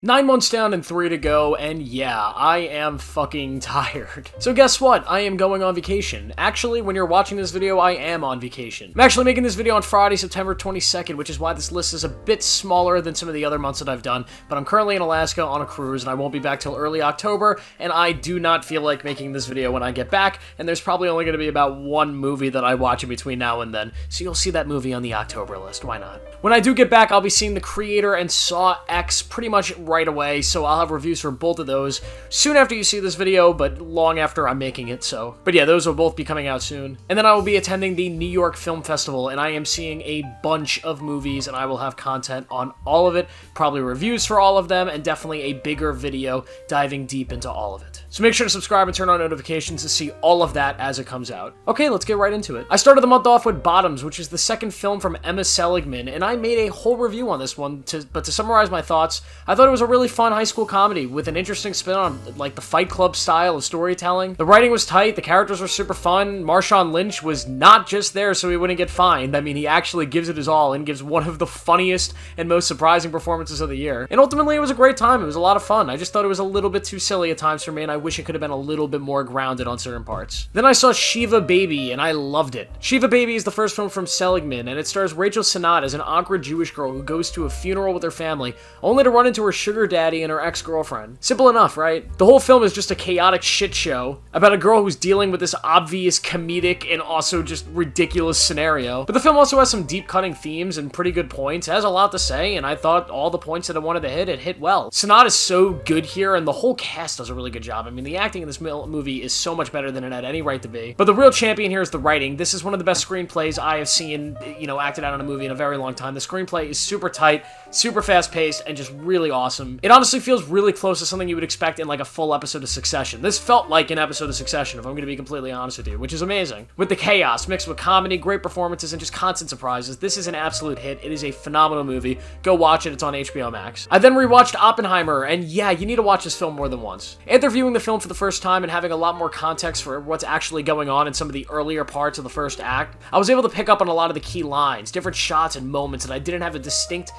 9 months down and 3 to go, and yeah, I am fucking tired. So guess what? I am going on vacation. Actually, when you're watching this video, I am on vacation. I'm actually making this video on Friday, September 22nd, which is why this list is a bit smaller than some of the other months that I've done, but I'm currently in Alaska on a cruise, and I won't be back till early October, and I do not feel like making this video when I get back, and there's probably only going to be about one movie that I watch in between now and then, so you'll see that movie on the October list. Why not? When I do get back, I'll be seeing The Creator and Saw X pretty much right away, so I'll have reviews for both of those soon after you see this video, but long after I'm making it, so. But yeah, those will both be coming out soon. And then I will be attending the New York Film Festival, and I am seeing a bunch of movies, and I will have content on all of it, probably reviews for all of them, and definitely a bigger video diving deep into all of it. So make sure to subscribe and turn on notifications to see all of that as it comes out. Okay, let's get right into it. I started the month off with Bottoms, which is the second film from Emma Seligman, and I made a whole review on this one, but to summarize my thoughts, I thought it was a really fun high school comedy with an interesting spin on like the Fight Club style of storytelling. The writing was tight, the characters were super fun, Marshawn Lynch was not just there so he wouldn't get fined. I mean, he actually gives it his all and gives one of the funniest and most surprising performances of the year. And ultimately, it was a great time. It was a lot of fun. I just thought it was a little bit too silly at times for me, and I wish it could have been a little bit more grounded on certain parts. Then I saw Shiva Baby, and I loved it. Shiva Baby is the first film from Seligman, and it stars Rachel Sennott as an awkward Jewish girl who goes to a funeral with her family, only to run into her sugar daddy and her ex-girlfriend. Simple enough, right? The whole film is just a chaotic shit show about a girl who's dealing with this obvious comedic and also just ridiculous scenario. But the film also has some deep-cutting themes and pretty good points. It has a lot to say, and I thought all the points that I wanted to hit, it hit well. Sennott is so good here, and the whole cast does a really good job. I mean, the acting in this movie is so much better than it had any right to be. But the real champion here is the writing. This is one of the best screenplays I have seen, acted out in a movie in a very long time. The screenplay is super tight, super fast-paced, and just really awesome. It honestly feels really close to something you would expect in like a full episode of Succession. This felt like an episode of Succession, if I'm going to be completely honest with you, which is amazing. With the chaos mixed with comedy, great performances, and just constant surprises, this is an absolute hit. It is a phenomenal movie. Go watch it. It's on HBO Max. I then rewatched Oppenheimer, and yeah, you need to watch this film more than once. After viewing the film for the first time and having a lot more context for what's actually going on in some of the earlier parts of the first act, I was able to pick up on a lot of the key lines, different shots and moments that didn't have a distinct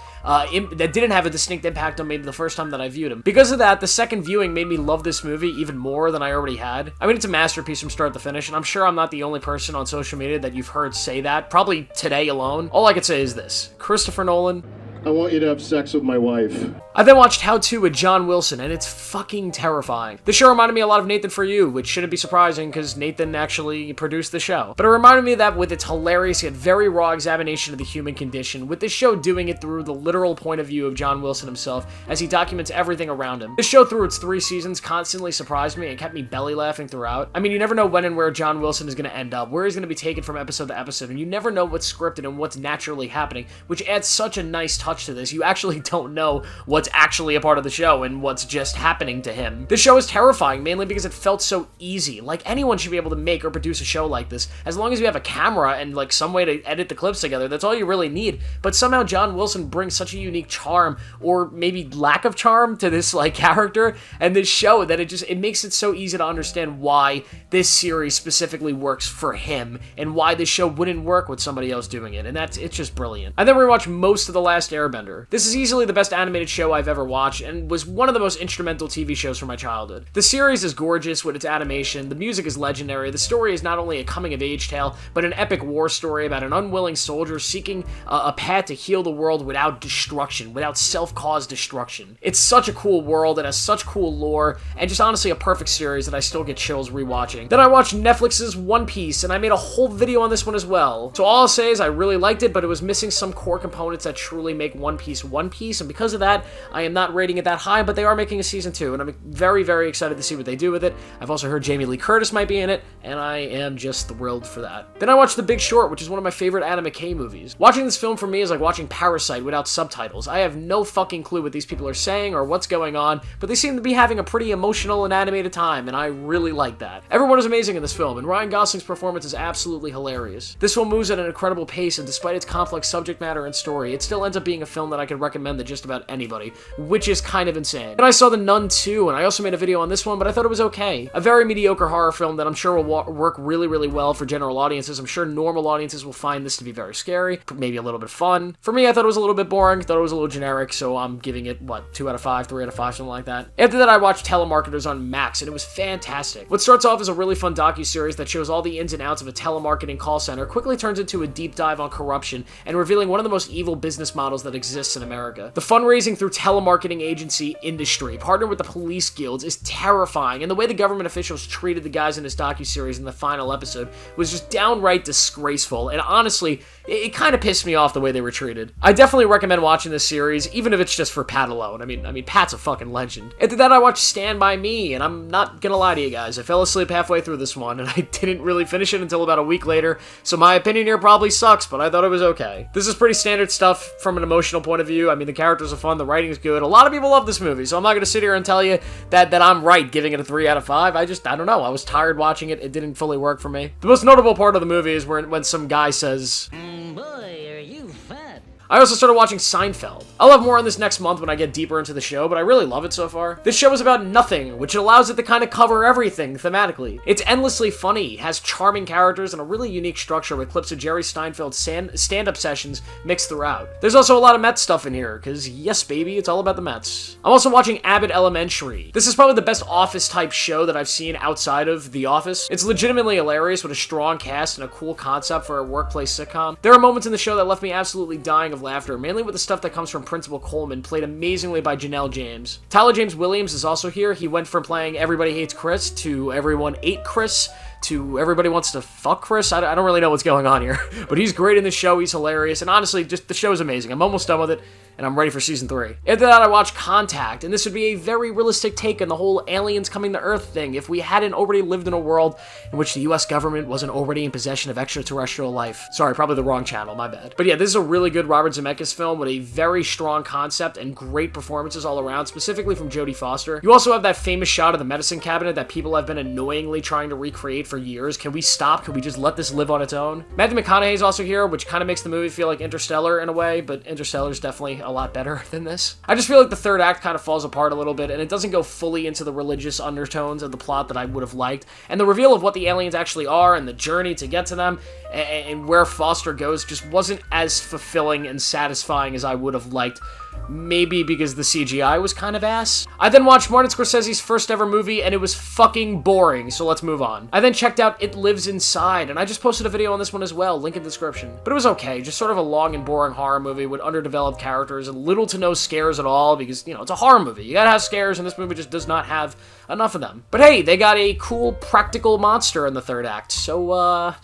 impact on me the first time that I viewed them. Because of that, the second viewing made me love this movie even more than I already had. I mean, it's a masterpiece from start to finish, and I'm sure I'm not the only person on social media that you've heard say that, probably today alone. All I could say is this: Christopher Nolan, I want you to have sex with my wife. I then watched How To with John Wilson, and it's fucking terrifying. The show reminded me a lot of Nathan For You, which shouldn't be surprising because Nathan actually produced the show. But it reminded me of that with its hilarious yet very raw examination of the human condition, with this show doing it through the literal point of view of John Wilson himself as he documents everything around him. This show through its 3 seasons constantly surprised me and kept me belly laughing throughout. I mean, you never know when and where John Wilson is going to end up, where he's going to be taken from episode to episode, and you never know what's scripted and what's naturally happening, which adds such a nice touch to this. You actually don't know what's actually a part of the show and what's just happening to him. This show is terrifying, mainly because it felt so easy. Like, anyone should be able to make or produce a show like this, as long as you have a camera and, like, some way to edit the clips together. That's all you really need. But somehow John Wilson brings such a unique charm, or maybe lack of charm, to this, like, character and this show that it makes it so easy to understand why this series specifically works for him and why this show wouldn't work with somebody else doing it. And it's just brilliant. I then rewatched most of The Last Airbender. This is easily the best animated show I've ever watched, and was one of the most instrumental TV shows from my childhood. The series is gorgeous with its animation, the music is legendary, the story is not only a coming-of-age tale, but an epic war story about an unwilling soldier seeking a path to heal the world without destruction, without self-caused destruction. It's such a cool world, it has such cool lore, and just honestly a perfect series that I still get chills rewatching. Then I watched Netflix's One Piece, and I made a whole video on this one as well. So all I'll say is I really liked it, but it was missing some core components that truly make One Piece, and because of that, I am not rating it that high, but they are making a season 2, and I'm very, very excited to see what they do with it. I've also heard Jamie Lee Curtis might be in it, and I am just thrilled for that. Then I watched The Big Short, which is one of my favorite Adam McKay movies. Watching this film for me is like watching Parasite without subtitles. I have no fucking clue what these people are saying or what's going on, but they seem to be having a pretty emotional and animated time, and I really like that. Everyone is amazing in this film, and Ryan Gosling's performance is absolutely hilarious. This film moves at an incredible pace, and despite its complex subject matter and story, it still ends up being being a film that I could recommend to just about anybody, which is kind of insane. And I saw The Nun 2, and I also made a video on this one, but I thought it was okay. A very mediocre horror film that I'm sure will work really, really well for general audiences. I'm sure normal audiences will find this to be very scary, maybe a little bit fun. For me, I thought it was a little bit boring, thought it was a little generic, so I'm giving it, what, 2 out of 5, 3 out of 5, something like that. After that, I watched Telemarketers on Max, and it was fantastic. What starts off as a really fun docuseries that shows all the ins and outs of a telemarketing call center quickly turns into a deep dive on corruption and revealing one of the most evil business models that exists in America. The fundraising through telemarketing agency industry, partnered with the police guilds, is terrifying, and the way the government officials treated the guys in this docuseries in the final episode was just downright disgraceful, and honestly, it kind of pissed me off the way they were treated. I definitely recommend watching this series, even if it's just for Pat alone. I mean, Pat's a fucking legend. After that, I watched Stand By Me, and I'm not gonna lie to you guys, I fell asleep halfway through this one, and I didn't really finish it until about a week later, so my opinion here probably sucks, but I thought it was okay. This is pretty standard stuff from an emotional point of view. I mean, the characters are fun, the writing is good. A lot of people love this movie, so I'm not gonna sit here and tell you that I'm right giving it a 3 out of 5. I don't know. I was tired watching it. It didn't fully work for me. The most notable part of the movie is when some guy says, Boy, are you fat. I also started watching Seinfeld. I'll have more on this next month when I get deeper into the show, but I really love it so far. This show is about nothing, which allows it to kind of cover everything thematically. It's endlessly funny, has charming characters, and a really unique structure with clips of Jerry Steinfeld's stand-up sessions mixed throughout. There's also a lot of Mets stuff in here, because yes, baby, it's all about the Mets. I'm also watching Abbott Elementary. This is probably the best Office-type show that I've seen outside of The Office. It's legitimately hilarious with a strong cast and a cool concept for a workplace sitcom. There are moments in the show that left me absolutely dying of laughter, mainly with the stuff that comes from Principal Coleman, played amazingly by Janelle James. Tyler James Williams is also here. He went from playing Everybody Hates Chris to Everyone Ate Chris to Everybody Wants to Fuck Chris. I don't really know what's going on here, but he's great in the show. He's hilarious, and honestly, just the show is amazing. I'm almost done with it, and I'm ready for season 3. After that, I watched Contact, and this would be a very realistic take on the whole aliens coming to Earth thing if we hadn't already lived in a world in which the US government wasn't already in possession of extraterrestrial life. Sorry, probably the wrong channel, my bad. But yeah, this is a really good Robert Zemeckis film with a very strong concept and great performances all around, specifically from Jodie Foster. You also have that famous shot of the medicine cabinet that people have been annoyingly trying to recreate for years. Can we stop? Can we just let this live on its own? Matthew McConaughey's also here, which kind of makes the movie feel like Interstellar in a way, but Interstellar's definitely a lot better than this. I just feel like the third act kind of falls apart a little bit, and it doesn't go fully into the religious undertones of the plot that I would have liked, and the reveal of what the aliens actually are and the journey to get to them and where Foster goes just wasn't as fulfilling and satisfying as I would have liked. Maybe because the CGI was kind of ass. I then watched Martin Scorsese's first ever movie, and it was fucking boring, so let's move on. I then checked out It Lives Inside, and I just posted a video on this one as well, link in the description. But it was okay, just sort of a long and boring horror movie with underdeveloped characters and little to no scares at all, because, you know, it's a horror movie. You gotta have scares, and this movie just does not have enough of them. But hey, they got a cool practical monster in the third act, so,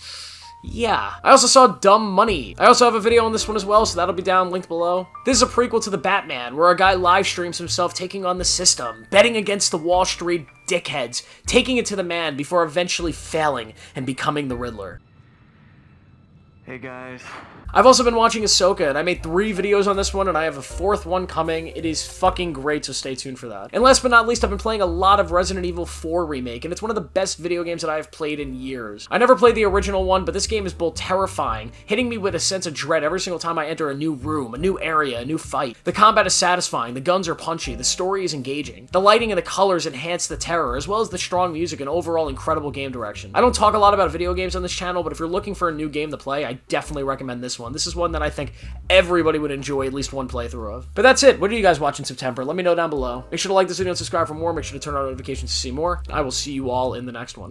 yeah. I also saw Dumb Money. I also have a video on this one as well, so that'll be down, linked below. This is a prequel to The Batman, where a guy live streams himself taking on the system, betting against the Wall Street dickheads, taking it to the man before eventually failing and becoming the Riddler. Hey guys. I've also been watching Ahsoka, and I made 3 videos on this one, and I have a 4th one coming. It is fucking great, so stay tuned for that. And last but not least, I've been playing a lot of Resident Evil 4 Remake, and it's one of the best video games that I have played in years. I never played the original one, but this game is both terrifying, hitting me with a sense of dread every single time I enter a new room, a new area, a new fight. The combat is satisfying, the guns are punchy, the story is engaging. The lighting and the colors enhance the terror, as well as the strong music and overall incredible game direction. I don't talk a lot about video games on this channel, but if you're looking for a new game to play, I definitely recommend this one. This is one that I think everybody would enjoy at least one playthrough of. But that's it. What do you guys watch in September? Let me know down below. Make sure to like this video and subscribe for more. Make sure to turn on notifications to see more. I will see you all in the next one.